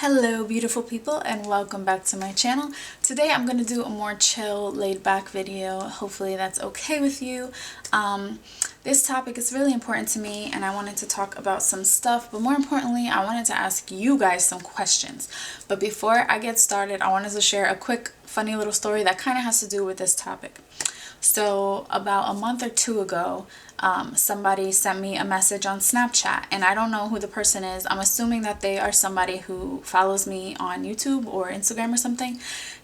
Hello beautiful people and welcome back to my channel. Today I'm going to do a more chill, laid back video. Hopefully that's okay with you. This topic is really important to me and I wanted to talk about some stuff, but more importantly I wanted to ask you guys some questions. But before I get started, I wanted to share a quick funny little story that kind of has to do with this topic. So about a month or two ago, somebody sent me a message on Snapchat and I don't know who the person is. I'm assuming that they are somebody who follows me on YouTube or Instagram or something.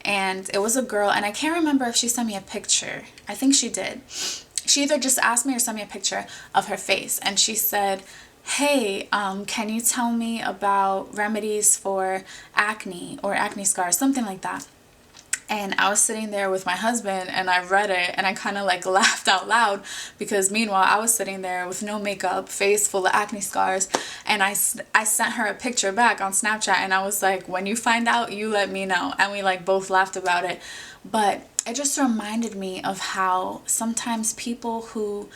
And it was a girl and I can't remember if she sent me a picture. I think she did. She either just asked me or sent me a picture of her face and she said, hey, can you tell me about remedies for acne or acne scars, something like that. And I was sitting there with my husband and I read it and I kind of like laughed out loud because meanwhile I was sitting there with no makeup, face full of acne scars, and I sent her a picture back on Snapchat and I was like, when you find out, you let me know. And we like both laughed about it. But it just reminded me of how sometimes people who,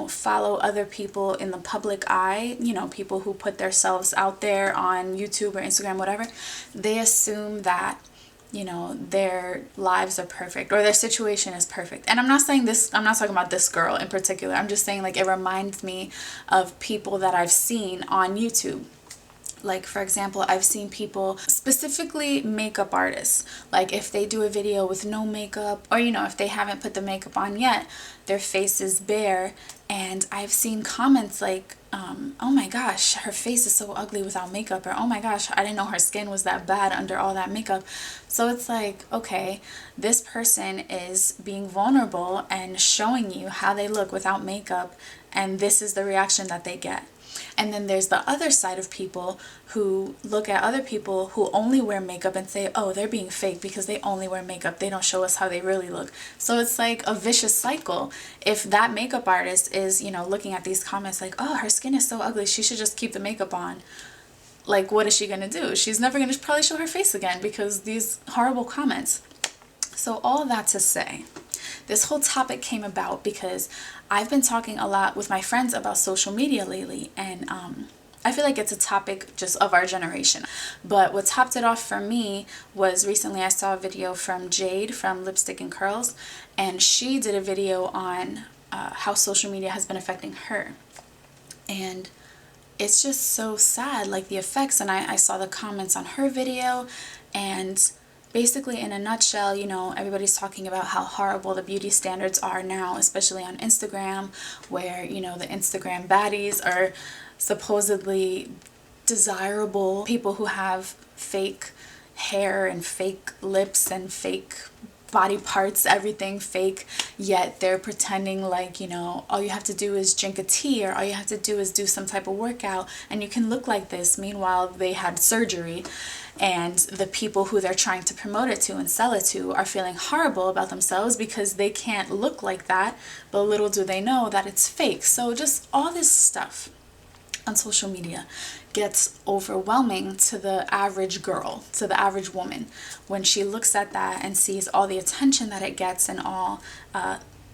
follow other people in the public eye, people who put themselves out there on YouTube or Instagram, whatever, they assume that their lives are perfect or their situation is perfect. And I'm not saying this, I'm not talking about this girl in particular. I'm just saying like it reminds me of people that I've seen on YouTube. Like, for example, I've seen people, specifically makeup artists, like if they do a video with no makeup or, if they haven't put the makeup on yet, their face is bare. And I've seen comments like, oh my gosh, her face is so ugly without makeup, or oh my gosh, I didn't know her skin was that bad under all that makeup. So it's like, okay, this person is being vulnerable and showing you how they look without makeup, and this is the reaction that they get. And then there's the other side of people who look at other people who only wear makeup and say, oh, they're being fake because they only wear makeup. They don't show us how they really look. So it's like a vicious cycle. If that makeup artist is, looking at these comments like, oh, her skin is so ugly, she should just keep the makeup on. Like, what is she going to do? She's never going to probably show her face again because these horrible comments. So all that to say, this whole topic came about because I've been talking a lot with my friends about social media lately, and I feel like it's a topic just of our generation. But what topped it off for me was recently I saw a video from Jade from Lipstick and Curls, and she did a video on how social media has been affecting her. And it's just so sad, like the effects, and I saw the comments on her video, and basically, in a nutshell, everybody's talking about how horrible the beauty standards are now, especially on Instagram, where, the Instagram baddies are supposedly desirable people who have fake hair and fake lips and fake body parts, everything fake, yet they're pretending like, all you have to do is drink a tea or all you have to do is do some type of workout and you can look like this. Meanwhile, they had surgery, and the people who they're trying to promote it to and sell it to are feeling horrible about themselves because they can't look like that, but little do they know that it's fake. So just all this stuff on social media gets overwhelming to the average girl, to the average woman, when she looks at that and sees all the attention that it gets and all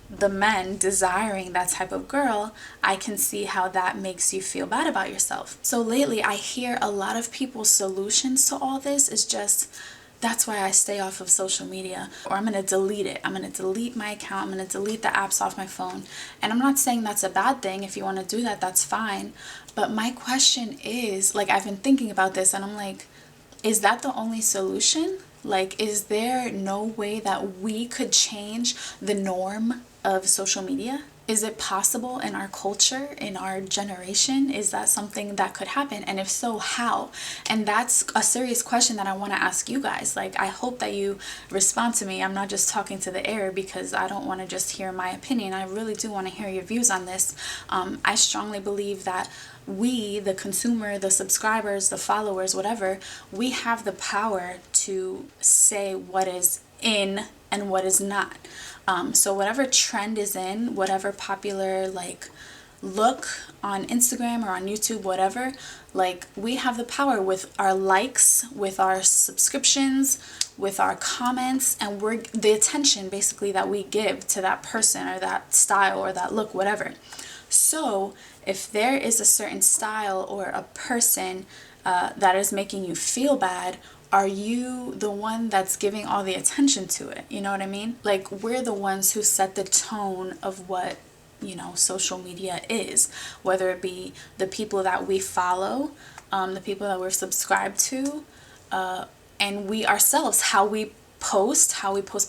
the men desiring that type of girl. I can see how that makes you feel bad about yourself. So lately I hear a lot of people's solutions to all this is just, that's why I stay off of social media, or I'm going to delete it. I'm going to delete my account. I'm going to delete the apps off my phone. And I'm not saying that's a bad thing. If you want to do that, that's fine. But my question is, like, I've been thinking about this and I'm like, is that the only solution? Like, is there no way that we could change the norm of social media? Is it possible in our culture, in our generation? Is that something that could happen? And if so, how? And that's a serious question that I want to ask you guys. Like, I hope that you respond to me. I'm not just talking to the air because I don't want to just hear my opinion. I really do want to hear your views on this. I strongly believe that we, the consumer, the subscribers, the followers, whatever, we have the power to say what is in and what is not. So whatever trend is in, whatever popular like look on Instagram or on YouTube, whatever, like we have the power with our likes, with our subscriptions, with our comments, and we're the attention basically that we give to that person or that style or that look, whatever. So if there is a certain style or a person that is making you feel bad, are you the one that's giving all the attention to it? You know what I mean? Like, we're the ones who set the tone of what, you know, social media is, whether it be the people that we follow, the people that we're subscribed to, and we ourselves, how we post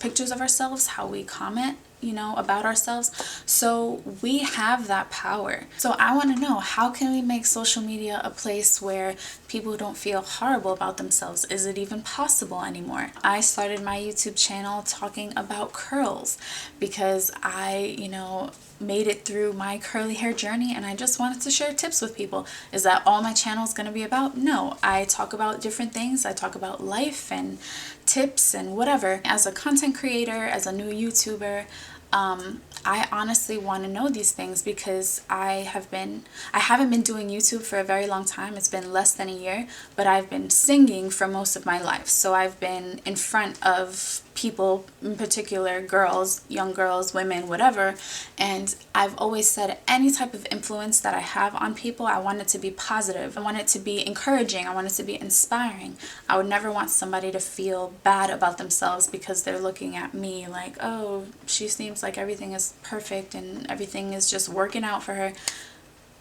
pictures of ourselves, how we comment, you know, about ourselves. So we have that power. So I want to know, how can we make social media a place where people don't feel horrible about themselves? Is it even possible anymore? I started my YouTube channel talking about curls because I, you know, made it through my curly hair journey, and I just wanted to share tips with people. Is that all my channel is going to be about? No, I talk about different things. I talk about life and tips and whatever. As a content creator, as a new YouTuber, I honestly want to know these things because I haven't been doing YouTube for a very long time. It's been less than a year, but I've been singing for most of my life. So I've been in front of people, in particular girls, young girls, women, whatever, and I've always said any type of influence that I have on people, I want it to be positive. I want it to be encouraging. I want it to be inspiring. I would never want somebody to feel bad about themselves because they're looking at me like, oh, she seems like everything is perfect and everything is just working out for her.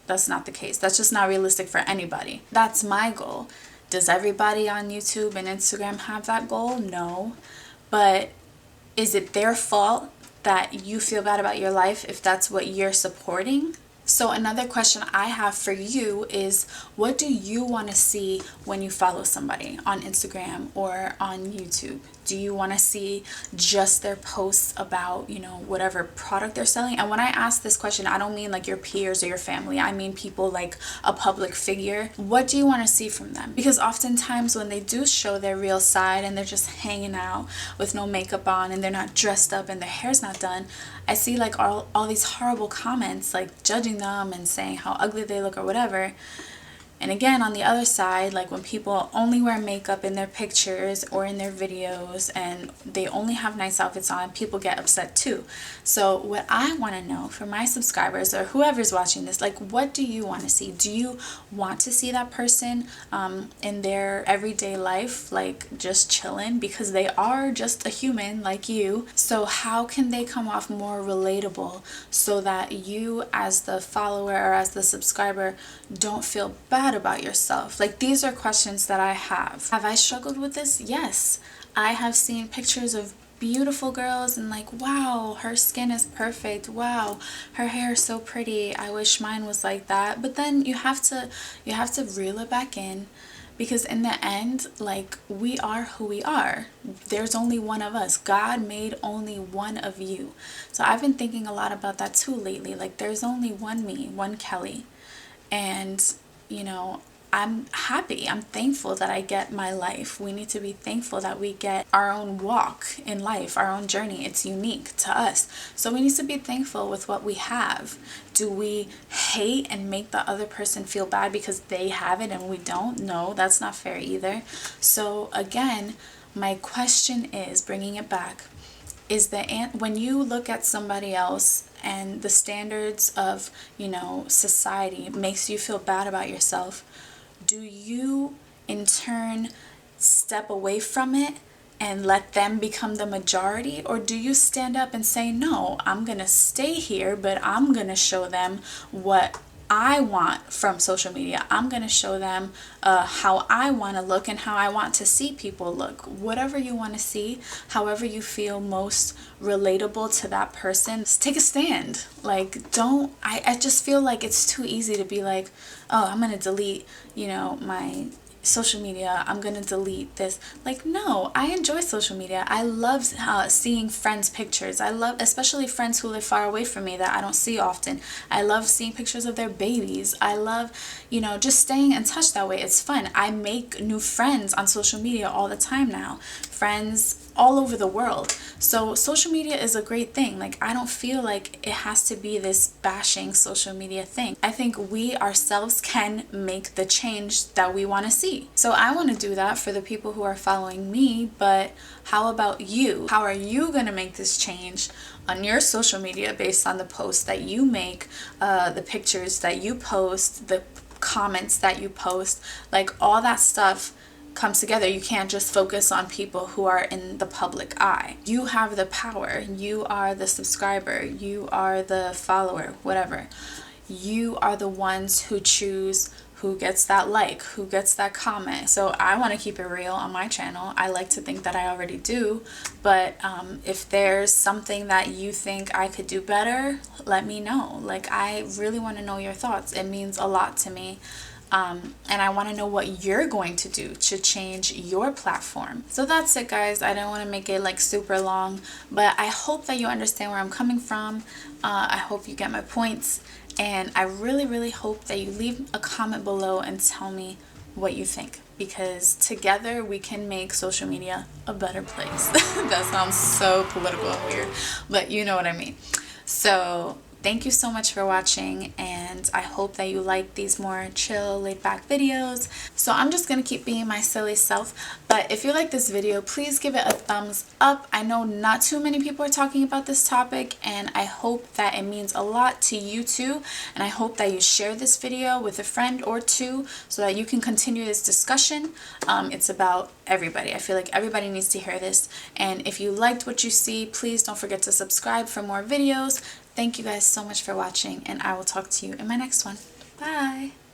That's not the case. That's just not realistic for anybody. That's my goal. Does everybody on YouTube and Instagram have that goal? No. But is it their fault that you feel bad about your life if that's what you're supporting? So another question I have for you is, what do you want to see when you follow somebody on Instagram or on YouTube? Do you want to see just their posts about, you know, whatever product they're selling? And when I ask this question, I don't mean like your peers or your family. I mean people like a public figure. What do you want to see from them? Because oftentimes when they do show their real side and they're just hanging out with no makeup on and they're not dressed up and their hair's not done, I see like all these horrible comments like judging them and saying how ugly they look or whatever. And again, on the other side, like when people only wear makeup in their pictures or in their videos and they only have nice outfits on, people get upset too. So what I want to know for my subscribers or whoever's watching this, like, what do you want to see? Do you want to see that person in their everyday life, like just chilling, because they are just a human like you? So how can they come off more relatable so that you as the follower or as the subscriber don't feel bad about yourself? Like, these are questions that I have. Have I struggled with this? Yes. I have seen pictures of beautiful girls and like, wow, her skin is perfect. Wow, her hair is so pretty. I wish mine was like that. But then you have to reel it back in, because in the end, like, we are who we are. There's only one of us. God made only one of you. So I've been thinking a lot about that too lately. Like, there's only one me, one Kelly. And, you know, I'm happy. I'm thankful that I get my life. We need to be thankful that we get our own walk in life, our own journey. It's unique to us. So we need to be thankful with what we have. Do we hate and make the other person feel bad because they have it and we don't? No, that's not fair either. So again, my question is, bringing it back, is when you look at somebody else and the standards of, you know, society makes you feel bad about yourself, do you in turn step away from it and let them become the majority? Or do you stand up and say, no, I'm gonna stay here, but I'm gonna show them what I want from social media. I'm going to show them how I want to look and how I want to see people look. Whatever you want to see, however you feel most relatable to that person, just take a stand. Like, I just feel like it's too easy to be like, oh, I'm going to delete, you know, my social media, I'm gonna delete this. Like, no, I enjoy social media. I love seeing friends' pictures. I love, especially friends who live far away from me that I don't see often. I love seeing pictures of their babies. I love, you know, just staying in touch that way. It's fun. I make new friends on social media all the time now. Friends all over the world. So social media is a great thing. Like, I don't feel like it has to be this bashing social media thing. I think we ourselves can make the change that we want to see. So I want to do that for the people who are following me, but how about you? How are you going to make this change on your social media based on the posts that you make, the pictures that you post, the comments that you post, like all that stuff comes together. You can't just focus on people who are in the public eye. You have the power. You are the subscriber. You are the follower, whatever. You are the ones who choose who gets that like, who gets that comment. So I want to keep it real on my channel. I like to think that I already do, but if there's something that you think I could do better, let me know. Like, I really want to know your thoughts. It means a lot to me. And I want to know what you're going to do to change your platform. So that's it, guys. I don't want to make it like super long, but I hope that you understand where I'm coming from. I hope you get my points, and I really hope that you leave a comment below and tell me what you think, because together we can make social media a better place. That sounds so political and weird, but you know what I mean. So thank you so much for watching, and I hope that you like these more chill, laid back videos. So I'm just gonna keep being my silly self, but if you like this video, please give it a thumbs up. I know not too many people are talking about this topic, and I hope that it means a lot to you too, and I hope that you share this video with a friend or two so that you can continue this discussion. It's about everybody. I feel like everybody needs to hear this, and if you liked what you see, please don't forget to subscribe for more videos. Thank you guys so much for watching, and I will talk to you in my next one. Bye!